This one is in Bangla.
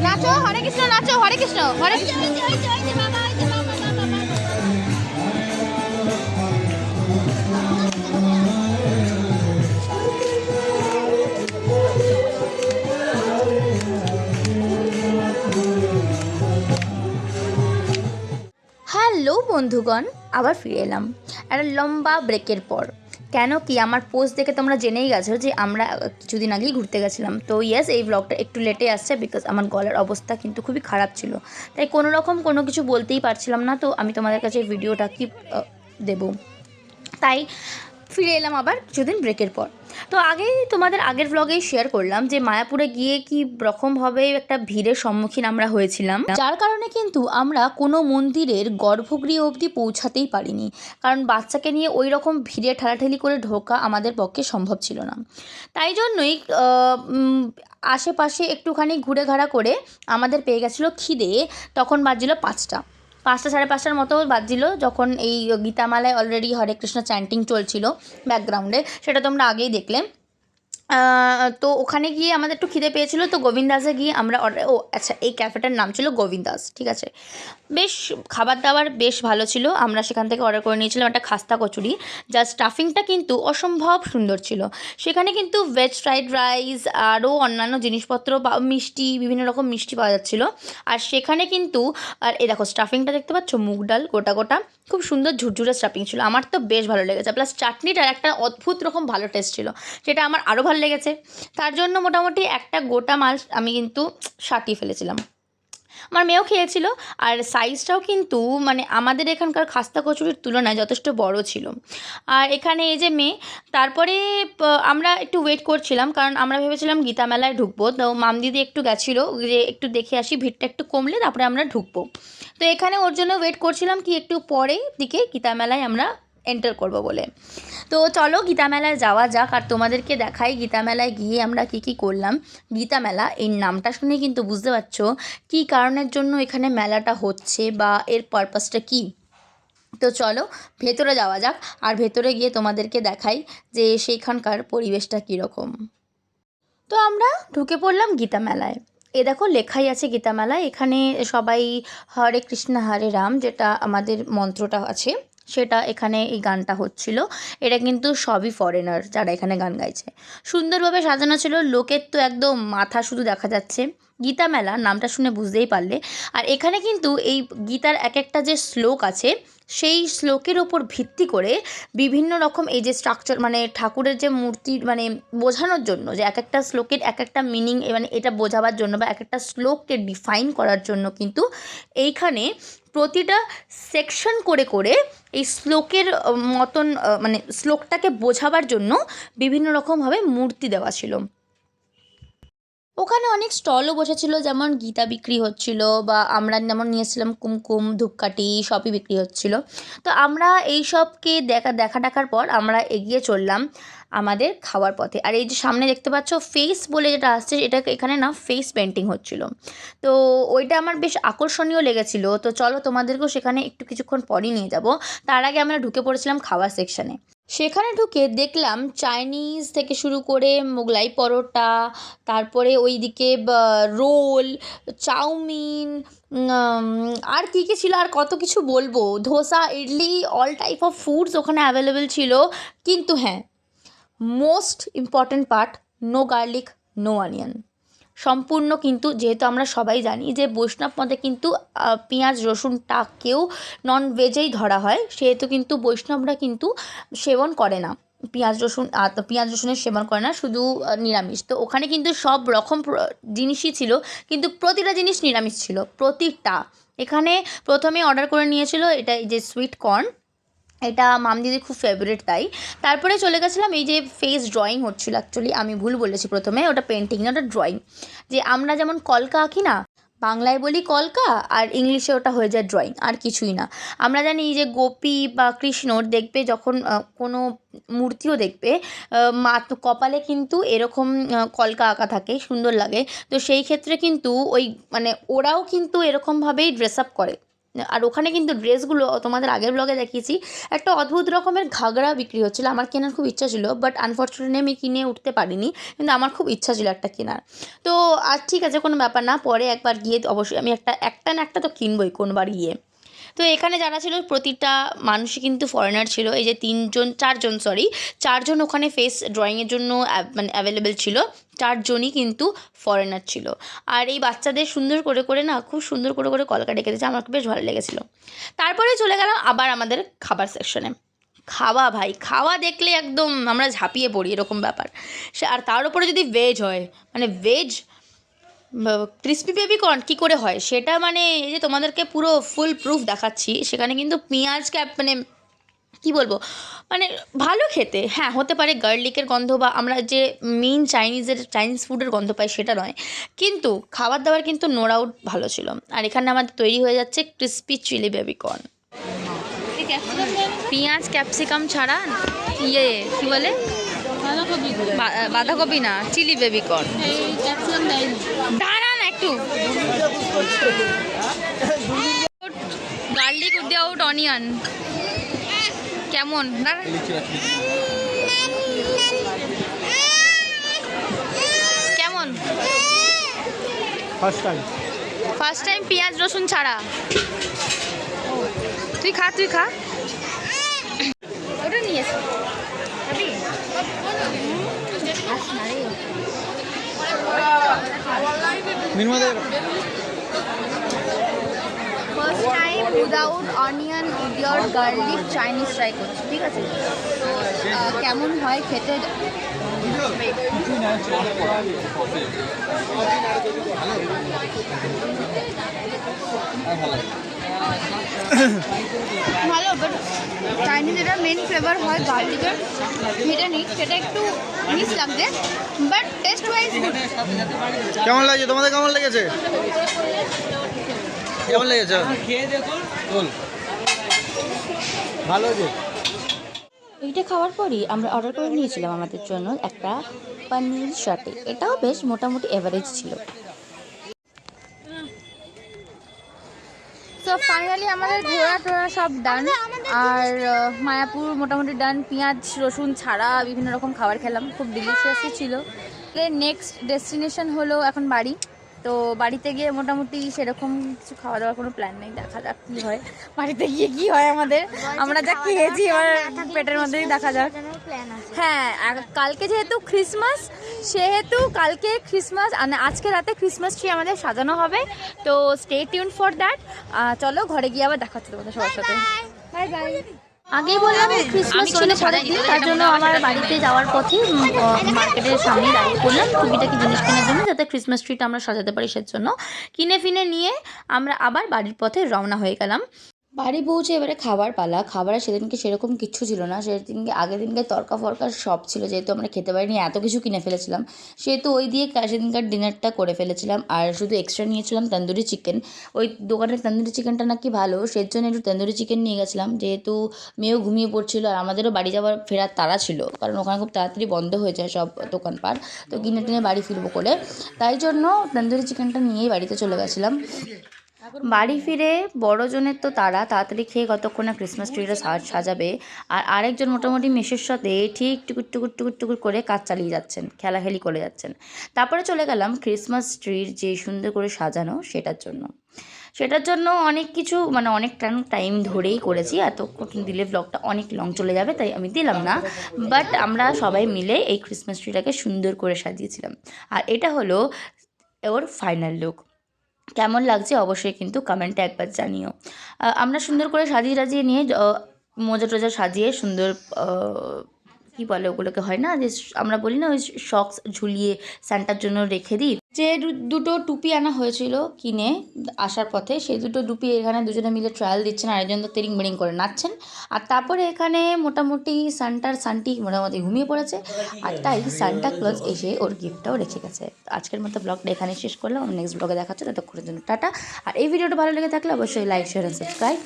নাচো হরে কৃষ্ণ, নাচো হরে কৃষ্ণ, হরে কৃষ্ণ। হ্যালো বন্ধুগণ, আবার ফিরে এলাম একটা লম্বা ব্রেকের পর। কেন কি আমার পোস্ট দেখে তোমরা জেনেই গেছো যে আমরা কিছুদিন আগেই ঘুরতে গেছিলাম। তো ইয়েস, এই ব্লগটা একটু লেটে আসছে বিকজ আমার গলার অবস্থা কিন্তু খুবই খারাপ ছিল, তাই কোনো রকম কোনো কিছু বলতেই পারছিলাম না। তো আমি তোমাদের কাছে ভিডিওটা কি দেবো, তাই ফিরে এলাম আবার কিছুদিন ব্রেকের পর। তো তোমাদের আগের ব্লগেই শেয়ার করলাম যে মায়াপুরে গিয়ে কি রকমভাবে একটা ভিড়ের সম্মুখীন আমরা হয়েছিলাম, যার কারণে কিন্তু আমরা কোনো মন্দিরের গর্ভগৃহ অবধি পৌঁছাতেই পারিনি, কারণ বাচ্চাকে নিয়ে ওই রকম ভিড়ে ঠেলাঠেলি করে ঢোকা আমাদের পক্ষে সম্ভব ছিল না। তাই জন্যই আশেপাশে একটুখানি ঘুরে ঘাড়া করে আমাদের পেয়ে গেছিলো খিদে। তখন বাজছিল 5টা, 5টা সাড়ে 5টার মতো বাজছিল, যখন এই গীতামালায় অলরেডি হরে কৃষ্ণ চ্যান্টিং চলছিল ব্যাকগ্রাউন্ডে, সেটা তোমরা আগেই দেখলে। তো ওখানে গিয়ে আমাদের একটু খিদে পেয়েছিল, তো গোবিন্দাসে গিয়ে আমরা আচ্ছা, এই ক্যাফেটার নাম ছিল গোবিন্দাস, ঠিক আছে। বেশ খাবার দাবার বেশ ভালো ছিল। আমরা সেখান থেকে অর্ডার করে নিয়েছিলাম একটা খাস্তা কচুরি, যার স্টাফিংটা কিন্তু অসম্ভব সুন্দর ছিল। সেখানে কিন্তু ভেজ ফ্রাইড রাইস আরও অন্যান্য জিনিসপত্র বা মিষ্টি, বিভিন্ন রকম মিষ্টি পাওয়া যাচ্ছিলো। আর সেখানে কিন্তু এই দেখো স্টাফিংটা দেখতে পাচ্ছ, মুগ ডাল গোটা গোটা, খুব সুন্দর ঝুরঝুরে স্টাফিং ছিল। আমার তো বেশ ভালো লেগেছে, প্লাস চাটনিটার একটা অদ্ভুত রকম ভালো টেস্ট ছিল, সেটা আমার আরও ভালো লেগেছে। তার জন্য মোটামুটি একটা গোটা মাল আমি কিন্তু সাটিয়ে ফেলেছিলাম। আমার মেয়েও খেয়েছিল, আর সাইজটাও কিন্তু মানে আমাদের এখানকার খাস্তা কচুরির তুলনায় যথেষ্ট বড় ছিল। আর এখানে এই যে মেয়ে, তারপরে আমরা একটু ওয়েট করছিলাম, কারণ আমরা ভেবেছিলাম গীতা মেলায় ঢুকবো। তো মামদিদি একটু গেছিলো যে একটু দেখে আসি, ভিড়টা একটু কমলে তারপরে আমরা ঢুকবো। তো এখানে ওর জন্য ওয়েট করছিলাম কি একটু পরে দিকে গীতা মেলায় আমরা এন্টার করব বলে। তো চলো গীতা মেলায় যাওয়া যাক, আর তোমাদেরকে দেখাই গীতা মেলায় গিয়ে আমরা কী করলাম। গীতা মেলা এই নামটা শুনে কিন্তু বুঝতে পারছো কী কারণের জন্য এখানে মেলাটা হচ্ছে বা এর পারপাসটা কী। তো চলো ভেতরে যাওয়া যাক, আর ভেতরে গিয়ে তোমাদেরকে দেখাই যে সেইখানকার পরিবেশটা কীরকম। তো আমরা ঢুকে পড়লাম গীতা মেলায়। এ দেখো লেখাই আছে গীতা মেলায়। এখানে সবাই হরে কৃষ্ণ হরে রাম, যেটা আমাদের মন্ত্রটা আছে, সেটা এখানে এই গানটা হচ্ছিল। এটা কিন্তু সবই ফরেনার যারা এখানে গান গাইছে। সুন্দরভাবে সাজানো ছিল, লোকের তো একদম মাথা শুধু দেখা যাচ্ছে। গীতা মেলা নামটা শুনে বুঝতেই পারলে। আর এখানে কিন্তু এই গীতার এক একটা যে শ্লোক আছে, সেই শ্লোকের ওপর ভিত্তি করে বিভিন্ন রকম এই যে স্ট্রাকচার, মানে ঠাকুরের যে মূর্তি, মানে বোঝানোর জন্য যে এক একটা শ্লোকের এক একটা মিনিং, মানে এটা বোঝাবার জন্য বা এক একটা শ্লোককে ডিফাইন করার জন্য কিন্তু এইখানে প্রতিটা সেকশন করে করে এই শ্লোকের মতন, মানে শ্লোকটাকে বোঝাবার জন্য বিভিন্ন রকমভাবে মূর্তি দেওয়া ছিল। ওখানে অনেক স্টলও বসেছিল, যেমন গীতা বিক্রি হচ্ছিল, বা আমরা যেমন নিয়েছিলাম কুমকুম ধূপকাঠি, সবই বিক্রি হচ্ছিল। তো আমরা এই সবকে দেখার পর আমরা এগিয়ে চললাম আমাদের খাওয়ার পথে। আর এই যে সামনে দেখতে পাচ্ছ ফেস বলে যেটা আসছে, এটা এখানে না ফেস পেন্টিং হচ্ছিল। তো ওইটা আমার বেশ আকর্ষণীয় লেগেছিল। তো চলো তোমাদেরকেও সেখানে একটু কিছুক্ষণ পরই নিয়ে যাব। তার আগে আমরা ঢুকে পড়েছিলাম খাওয়ার সেকশানে। সেখানে ঢুকে দেখলাম চাইনিজ থেকে শুরু করে মোগলাই পরোটা, তারপরে ওইদিকে রোল, চাউমিন, আর কী কী ছিল আর কত কিছু বলবো, dosa, idli, all type of foods ওখানে অ্যাভেলেবেল ছিল। কিন্তু হ্যাঁ, most important part, no garlic, no onion. সম্পূর্ণ কিন্তু, যেহেতু আমরা সবাই জানি যে বৈষ্ণব মতে কিন্তু পেঁয়াজ রসুনটাকেও নন ভেজেই ধরা হয়, সেহেতু কিন্তু বৈষ্ণবরা কিন্তু সেবন করে না পেঁয়াজ রসুনের সেবন করে না, শুধু নিরামিষ। তো ওখানে কিন্তু সব রকম জিনিসই ছিল, কিন্তু প্রতিটা জিনিস নিরামিষ ছিল, প্রতিটা। এখানে প্রথমে অর্ডার করে নিয়েছিল এটা, এই যে সুইট কর্ন, এটা মামদিদির খুব ফেভারিট, তাই তারপরে চলে গেছিলাম এই যে ফেস ড্রয়িং হচ্ছিলো। অ্যাকচুয়ালি আমি ভুল বলেছি, প্রথমে ওটা পেন্টিং না, ওটা ড্রয়িং। যে আমরা যেমন কলকা আঁকি না, বাংলায় বলি কলকা, আর ইংলিশে ওটা হয়ে যায় ড্রয়িং, আর কিছুই না। আমরা জানি যে গোপী বা কৃষ্ণর দেখবে যখন কোনো মূর্তিও দেখবে, কপালে কিন্তু এরকম কলকা আঁকা থাকে, সুন্দর লাগে। তো সেই ক্ষেত্রে কিন্তু ওই মানে ওরাও কিন্তু এরকমভাবেই ড্রেস আপ করে। আর ওখানে কিন্তু ড্রেসগুলো তোমাদের আগের ব্লগে দেখিয়েছি, একটা অদ্ভুত রকমের ঘাগরা বিক্রি হচ্ছিলো। আমার কেনার খুব ইচ্ছা ছিল, বাট আনফর্চুনেটলি আমি কিনে উঠতে পারিনি, কিন্তু আমার খুব ইচ্ছা ছিল একটা কেনার। তো আর ঠিক আছে, কোনো ব্যাপার না, পরে একবার গিয়ে অবশ্যই আমি একটা না একটা তো কিনবই কোনবার গিয়ে। তো এখানে যারা ছিল প্রতিটা মানুষই কিন্তু ফরেনার ছিল। এই যে চারজন ওখানে ফেস ড্রয়িংয়ের জন্য মানে অ্যাভেলেবেল ছিল, চারজনই কিন্তু ফরেনার ছিল। আর এই বাচ্চাদের সুন্দর করে করে না, খুব সুন্দর করে করে কলকা ডেকে দিয়েছে, আমার বেশ ভালো লেগেছিলো। তারপরে চলে গেলাম আবার আমাদের খাবার সেকশনে। খাওয়া ভাই, খাওয়া দেখলে একদম আমরা ঝাঁপিয়ে পড়ি, এরকম ব্যাপার। আর তার উপরে যদি ভেজ হয়, মানে ভেজ ক্রিসপি বেবিকর্ন কী করে হয় সেটা, মানে এই যে তোমাদেরকে পুরো ফুল প্রুফ দেখাচ্ছি। সেখানে কিন্তু পেঁয়াজকে মানে কী বলবো, মানে ভালো খেতে, হ্যাঁ হতে পারে গার্লিকের গন্ধ বা আমরা যে মেইন চাইনিজ ফুডের গন্ধ পাই সেটা নয়, কিন্তু খাবার দাবার কিন্তু নো ডাউট ভালো ছিল। আর এখানে আমাদের তৈরি হয়ে যাচ্ছে ক্রিসপি চিলি বেবিকর্ন। পেঁয়াজ ক্যাপসিকাম ছাড়া কী বলে, বাঁধাকপি না, চিলি বেবিকর্ন। দাঁড়া না একটু, গার্লিক উইদাউট অনিয়ন। কেমন কেমন ফার্স্ট টাইম পেঁয়াজ রসুন ছাড়া। তুই খা ওটা নিয়েছি first time without onion without garlic Chinese try করছি, ঠিক আছে? তো কেমন হয় খেতে, ভালো, বাট চাইনিজ যেটা মেন ফ্লেভার হয় গার্লিকের, সেটা নেই, সেটা একটু মিস লাগছে, বাট টেস্ট ওয়াইজ গুড। কেমন লাগছে তোমাদের, কেমন লেগেছে? কেমন লেগেছে? খেয়ে দেখুন, ভালো আছে। এইটা খাওয়ার পরই আমরা অর্ডার করে নিয়েছিলাম আমাদের জন্য একটা পনির শাটে। এটাও বেশ মোটামুটি এভারেজ ছিল। সো ফাইনালি আমাদের ঘোরা টোরা সব ডান, আর মায়াপুর মোটামুটি ডান। পেঁয়াজ রসুন ছাড়া বিভিন্ন রকম খাবার খেলাম, খুব ডিলিশিয়াসই ছিল। নেক্সট ডেস্টিনেশন হলো এখন বাড়ি। তো বাড়িতে গিয়ে মোটামুটি সেরকম কিছু খাওয়া দাওয়ার কোনো প্ল্যান নেই, দেখা যাক কী হয় বাড়িতে গিয়ে, কী হয় আমাদের। আমরা যা খেয়েছি এবার পেটের মধ্যেই দেখা যাক। হ্যাঁ, কালকে যেহেতু ক্রিসমাস, সেহেতু কালকে ক্রিসমাস, আজকে রাতে ক্রিসমাস ট্রি আমাদের সাজানো হবে। তো স্টে টিউন ফর দ্যাট। চলো ঘরে গিয়ে আবার দেখা হচ্ছে তোমাদের সবার সাথে। Bye bye. আগেই বললাম ক্রিসমাস ছিল পরের দিন, তার জন্য আমার বাড়িতে যাওয়ার পথে মার্কেটের সামনে দাঁড়িয়ে পড়লাম টুকিটাকি জিনিস কেনার জন্য, যাতে ক্রিসমাস ট্রিটা আমরা সাজাতে পারি। সেজন্য কিনে ফিনে নিয়ে আমরা আবার বাড়ির পথে রওনা হয়ে গেলাম। বাড়ি পৌঁছে এবারে খাবার পালা। খাবারে সেদিনকে সেরকম কিচ্ছু ছিল না, সেদিনকে আগের দিনকে তরকা ফরকা সব ছিল, যেহেতু আমরা খেতে পারিনি, এত কিছু কিনে ফেলেছিলাম, সেহেতু ওই দিয়ে সেদিনকার ডিনারটা করে ফেলেছিলাম। আর শুধু এক্সট্রা নিয়েছিলাম তন্দুরি চিকেন। ওই দোকানের তন্দুরি চিকেনটা নাকি ভালো, সেই জন্য একটু তন্দুরি চিকেন নিয়ে গেছিলাম, যেহেতু মেয়েও ঘুমিয়ে পড়ছিল আর আমাদেরও বাড়ি যাওয়ার ফেরার তাড়া ছিল, কারণ ওখানে খুব তাড়াতাড়ি বন্ধ হয়ে যায় সব দোকানপাট, তো কিনে টেনে বাড়ি ফিরবো করে, তাই জন্য তন্দুরি চিকেনটা নিয়েই বাড়িতে চলে গেছিলাম। বাড়ি ফিরে বড়জনের তো তাড়াতাড়ি খেয়ে কতক্ষণ না ক্রিসমাস ট্রিটা সাজাবে, আর আরেকজন মোটামুটি মেসের সাথে ঠিক টুকুর করে কাজ চালিয়ে যাচ্ছেন, খেলাখেলি করে যাচ্ছেন। তারপরে চলে গেলাম ক্রিসমাস ট্রির যে সুন্দর করে সাজানো সেটার জন্য অনেক কিছু, মানে অনেক টাইম ধরেই করেছি, এতক্ষণ দিলে ব্লগটা অনেক লং চলে যাবে, তাই আমি দিলাম না। বাট আমরা সবাই মিলে এই ক্রিসমাস ট্রিটাকে সুন্দর করে সাজিয়েছিলাম, আর এটা হলো ওর ফাইনাল লুক। কেমন লাগছে অবশ্যই কিন্তু কমেন্টে একবার জানিও। আমরা সুন্দর করে সাজিয়ে নিয়ে মোজা টোজা সাজিয়ে সুন্দর, কী বলে ওগুলোকে, হয় না যে আমরা বলি না ওই শক্স ঝুলিয়ে স্যান্টার জন্য রেখে দিই, যে দুটো টুপি আনা হয়েছিল কিনে আসার পথে, সেই দুটো টুপি এখানে দুজনে মিলে ট্রায়াল দিচ্ছেন, আরেকজন তো তেরিং বেরিং করে নাচছেন। আর তারপরে এখানে মোটামুটি সান্টি মোটামুটি ঘুমিয়ে পড়েছে, আর তাই সান্টা ক্লজ এসে ওর গিফটটাও রেখে গেছে। আজকের মতো ব্লগটা এখানে শেষ করলাম, নেক্সট ব্লগে দেখাচ্ছে, ততক্ষণের জন্য টাটা। আর এই ভিডিওটা ভালো লেগে থাকলে অবশ্যই লাইক শেয়ার অ্যান্ড সাবস্ক্রাইব।